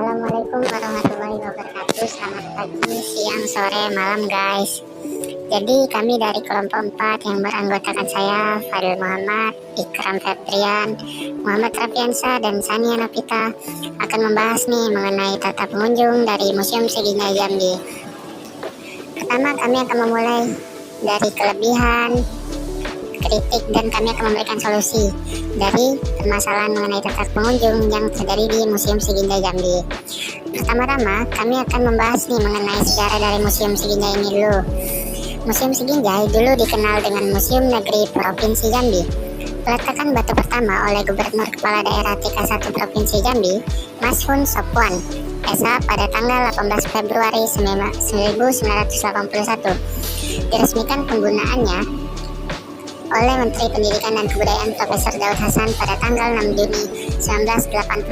Assalamualaikum warahmatullahi wabarakatuh. Selamat pagi, siang, sore, malam guys. Jadi kami dari kelompok 4 yang beranggotakan saya, Fadil Muhammad, Ikram Febrian, Muhammad Rafiansa, dan Sania Napita akan membahas nih mengenai tata pengunjung dari Museum Seginjai Jambi. Pertama kami akan memulai dari kelebihan, kritik, dan kami akan memberikan solusi dari permasalahan mengenai tata pengunjung yang terjadi di Museum Seginjai Jambi. Pertama-tama kami akan membahas nih mengenai sejarah dari Museum Seginjai ini dulu. Museum Seginjai dulu dikenal dengan Museum Negeri Provinsi Jambi. Peletakan batu pertama oleh Gubernur Kepala Daerah TK1 Provinsi Jambi, Mas Hun Sopwan, SH pada tanggal 18 Februari 1981. Diresmikan penggunaannya oleh Menteri Pendidikan dan Kebudayaan Profesor Daud Hasan pada tanggal 6 Juni 1988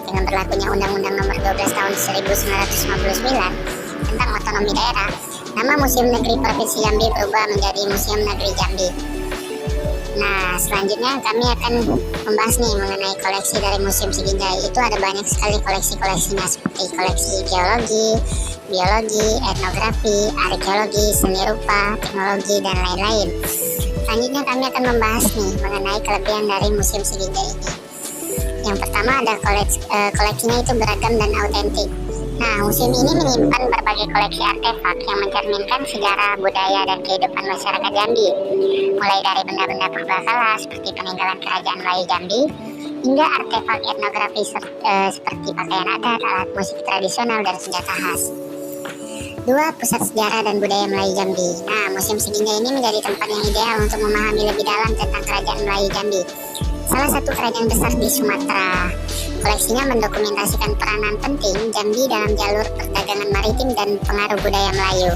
dengan berlakunya Undang-Undang Nomor 12 Tahun 1959 tentang otonomi daerah. Nama Museum Negeri Provinsi Jambi berubah menjadi Museum Negeri Jambi. Nah, selanjutnya kami akan membahas nih mengenai koleksi dari Museum Seginjai. Itu ada banyak sekali koleksi-koleksinya seperti koleksi geologi, biologi, etnografi, arkeologi, seni rupa, teknologi, dan lain-lain. Selanjutnya kami akan membahas nih mengenai kelebihan dari Museum Seginjai ini. Yang pertama ada koleksinya itu beragam dan autentik. Nah, museum ini menyimpan berbagai koleksi artefak yang mencerminkan sejarah, budaya, dan kehidupan masyarakat Jambi. Mulai dari benda-benda purbakala seperti peninggalan Kerajaan Melayu Jambi, hingga artefak etnografi seperti pakaian adat, alat musik tradisional, dan senjata khas. 2. Pusat Sejarah dan Budaya Melayu Jambi. Nah, Museum Seginjai ini menjadi tempat yang ideal untuk memahami lebih dalam tentang Kerajaan Melayu Jambi, salah satu kerajaan besar di Sumatera. Koleksinya mendokumentasikan peranan penting Jambi dalam jalur perdagangan maritim dan pengaruh budaya Melayu.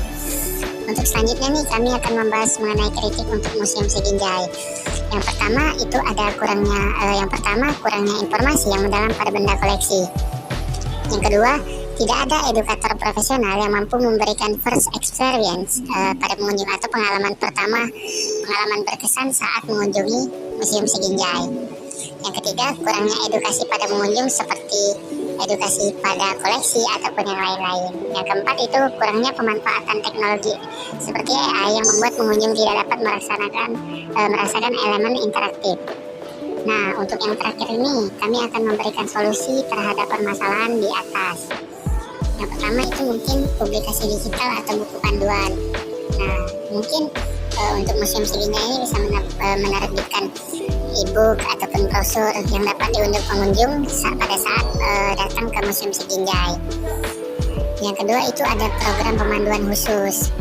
Untuk selanjutnya nih kami akan membahas mengenai kritik untuk Museum Seginjai. Yang pertama itu ada kurangnya informasi yang mendalam pada benda koleksi. Yang kedua, tidak ada edukator profesional yang mampu memberikan first experience pada pengunjung atau pengalaman berkesan saat mengunjungi Museum Seginjai. Yang ketiga, kurangnya edukasi pada pengunjung seperti edukasi pada koleksi ataupun yang lain-lain. Yang keempat itu kurangnya pemanfaatan teknologi seperti AI yang membuat pengunjung tidak dapat merasakan elemen interaktif. Nah, untuk yang terakhir ini kami akan memberikan solusi terhadap permasalahan di atas. Yang pertama itu mungkin publikasi digital atau buku panduan. Nah, mungkin untuk Museum Seginjai ini bisa menerbitkan e-book ataupun brosur yang dapat diunduh pengunjung pada saat datang ke Museum Seginjai. Yang kedua itu ada program pemanduan khusus.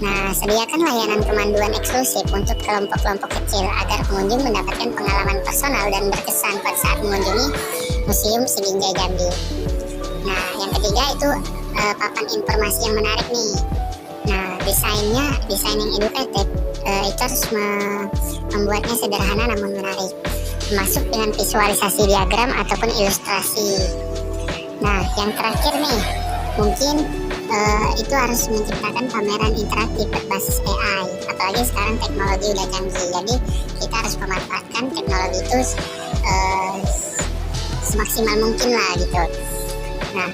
Nah, sediakan layanan pemanduan eksklusif untuk kelompok-kelompok kecil agar pengunjung mendapatkan pengalaman personal dan berkesan pada saat mengunjungi Museum Seginjai Jambi. Nah, yang ketiga itu papan informasi yang menarik nih. Nah, desain yang edukatif itu harus membuatnya sederhana namun menarik, termasuk dengan visualisasi diagram ataupun ilustrasi. Nah, yang terakhir nih, mungkin itu harus menciptakan pameran interaktif berbasis AI. Apalagi sekarang teknologi udah canggih, jadi kita harus memanfaatkan teknologi itu semaksimal mungkin lah gitu. Nah,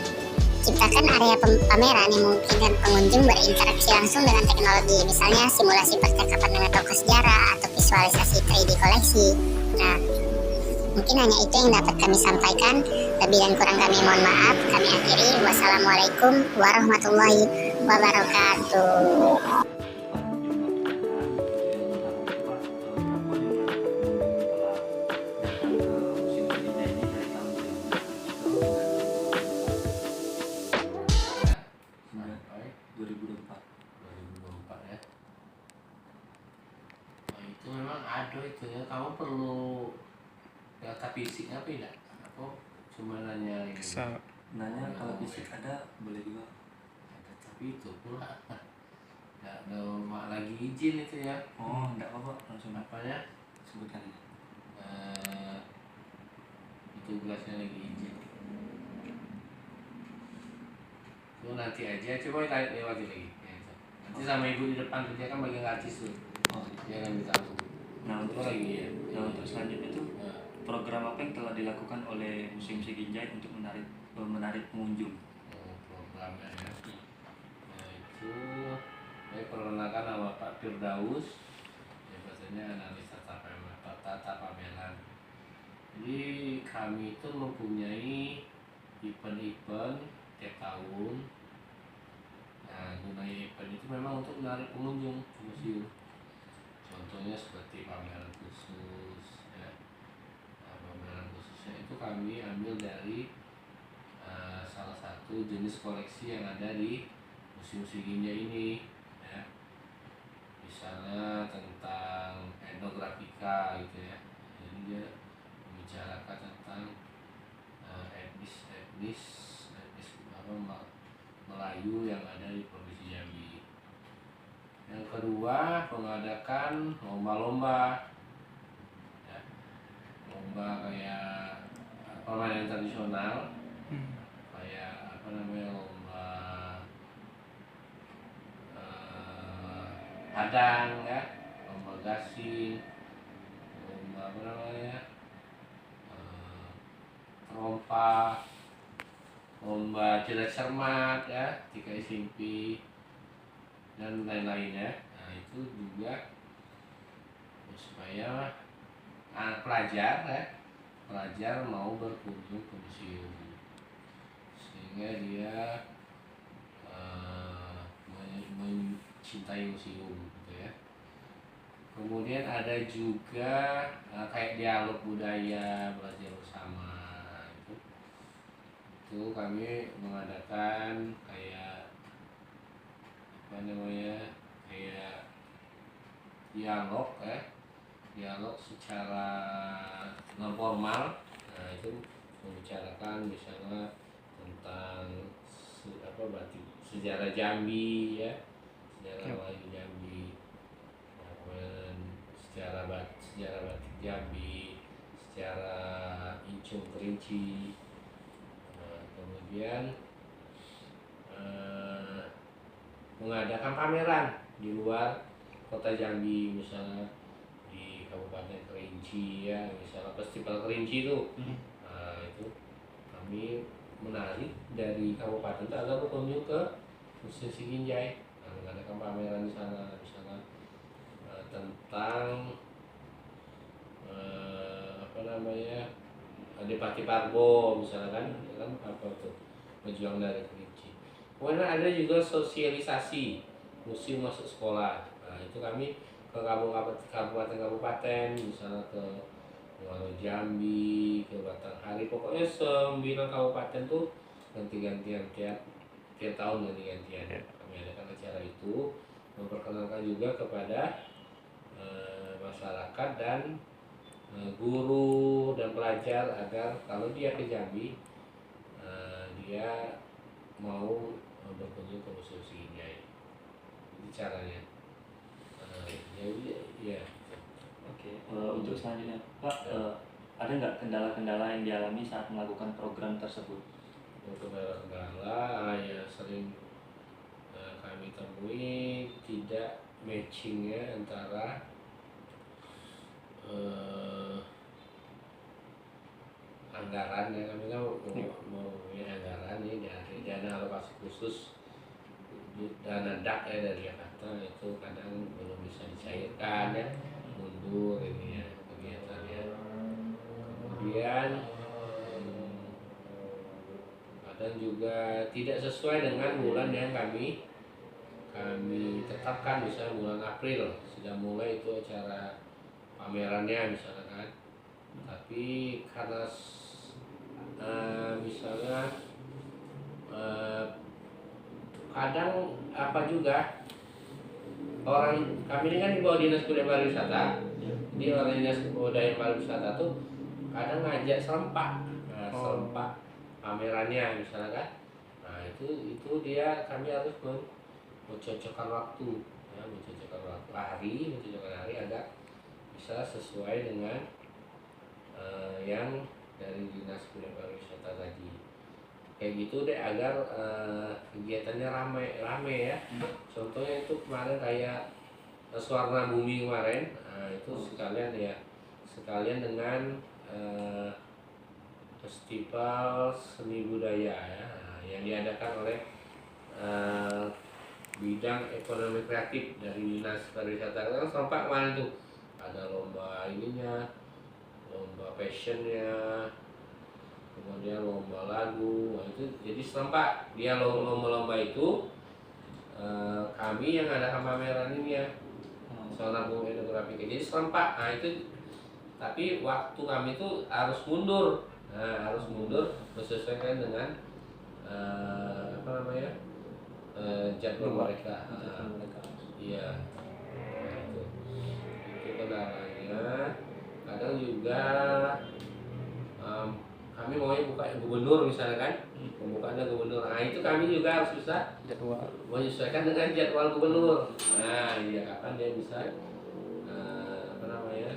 ciptakan area pameran yang memungkinkan pengunjung berinteraksi langsung dengan teknologi, misalnya simulasi percakapan dengan tokoh sejarah atau visualisasi 3D koleksi. Nah, mungkin hanya itu yang dapat kami sampaikan. Lebih dan kurang kami mohon maaf. Kami akhiri. Wassalamualaikum warahmatullahi wabarakatuh. Itu memang ada itu ya, kamu perlu data fisiknya apa tidak? Aku cuma nanya ini. Nanya kalau fisik ada boleh juga. Tapi itu pula nggak ada lagi izin itu ya. Oh, enggak apa-apa, langsung Apanya? sebutkan aja. Itu gelasnya lagi izin. Itu nanti aja, coba lewati lagi. Ya, itu. Nanti sama ibu di depan tuh, dia kan bagian artis tuh. Oh, Dia kan bisa. nah untuk lagi ya. Nah, untuk selanjutnya itu program apa yang telah dilakukan oleh Museum Seginjai untuk menarik menarik pengunjung. Programnya ya. Nah itu saya perkenalkan nama Pak Firdaus, jabatannya analis tata pameran. Jadi kami itu mempunyai event-event tiap tahun. Nah, gunanya event itu memang untuk menarik pengunjung ke museum. Contohnya seperti pameran khusus, ya. Nah, pameran khususnya itu kami ambil dari salah satu jenis koleksi yang ada di Museum Siginjai ini, ya. Misalnya tentang etnografika gitu ya. Jadi dia membicarakan tentang etnis apa Melayu yang ada di Provinsi Jambi. Yang kedua, mengadakan lomba-lomba, ya. Lomba kayak permainan tradisional, kayak apa namanya, lomba hadang ya, lomba gasing, lomba apa namanya, terompa, lomba cilet cermat ya, tiga simpi dan lain-lainnya. Nah itu juga supaya pelajar ya, pelajar mau berkunjung ke museum sehingga dia mencintai museum gitu ya. Kemudian ada juga kayak dialog budaya, belajar bersama itu kami mengadakan kayak apa namanya, kayak dialog ya, dialog secara non formal. Nah itu membicarakan misalnya tentang sejarah Jambi ya, sejarah Melayu Jambi, kemudian sejarah batik Jambi, sejarah Incung Kerinci. Kemudian mengadakan pameran di luar kota Jambi, misalnya di Kabupaten Kerinci ya, misalnya festival Kerinci itu. Nah itu kami menarik dari kabupaten itu agar berkunjung ke Museum Siginjai. Nah, mengadakan pameran di sana, misalnya tentang apa namanya, Adipati Parbo misalnya kan apa tuh, pejuang dari Kerinci. Kemudian ada juga sosialisasi museum masuk sekolah. Nah itu kami ke kabupaten misalnya ke Muaro Jambi, ke Batanghari, pokoknya 9 kabupaten tuh ganti-gantian tiap tahun ganti-gantian. Kami adakan acara itu, memperkenalkan juga kepada masyarakat dan guru dan pelajar agar kalau dia ke Jambi dia mau berkunjung ke Museum Siginjai. Ini caranya. Jadi ya. Oke, untuk selanjutnya Pak, ada nggak kendala-kendala yang dialami saat melakukan program tersebut? Untuk kendala ya sering kami temui tidak matchingnya antara anggaran ya, kami kan mau anggaran nih dari dana alokasi khusus, dana DAK ya dari Jakarta itu kadang belum bisa dicairkan ya, mundur ini ya kegiatannya. Kemudian kadang juga tidak sesuai dengan bulan yang kami tetapkan, misalnya bulan April sudah mulai itu acara pamerannya misalnya kan, tapi karena misalnya kadang apa juga orang kami ini kan di bawah Dinas Kebudayaan Pariwisata, di orang Dinas Kebudayaan Pariwisata tuh kadang ngajak serempak, serempak pamerannya misalnya kan. Nah itu dia kami harus mencocokkan waktu ya, mencocokkan hari agar bisa sesuai dengan yang dari Dinas Kebudayaan Pariwisata tadi. Kayak gitu deh agar kegiatannya rame ya. Contohnya itu kemarin kayak Suwarna Bumi kemarin, nah itu sekalian dengan festival seni budaya ya, yang diadakan oleh bidang ekonomi kreatif dari Dinas Pariwisata. Kan serempak kemarin tuh ada lomba ininya, lomba fashionnya, kemudian lomba lagu. Nah, itu jadi serempak dia lomba-lomba itu kami yang ada pameran ini ya, soal bung etnografi. Jadi serempak. Nah itu tapi waktu kami itu harus mundur. Nah, harus mundur menyesuaikan dengan apa namanya jadwal mereka. Iya. Nah, itu kendalanya. Kadang juga kami maunya buka gubernur misalnya kan, pembukaannya gubernur. Nah itu kami juga harus bisa menyesuaikan dengan jadwal gubernur. Nah iya, kapan dia bisa apa namanya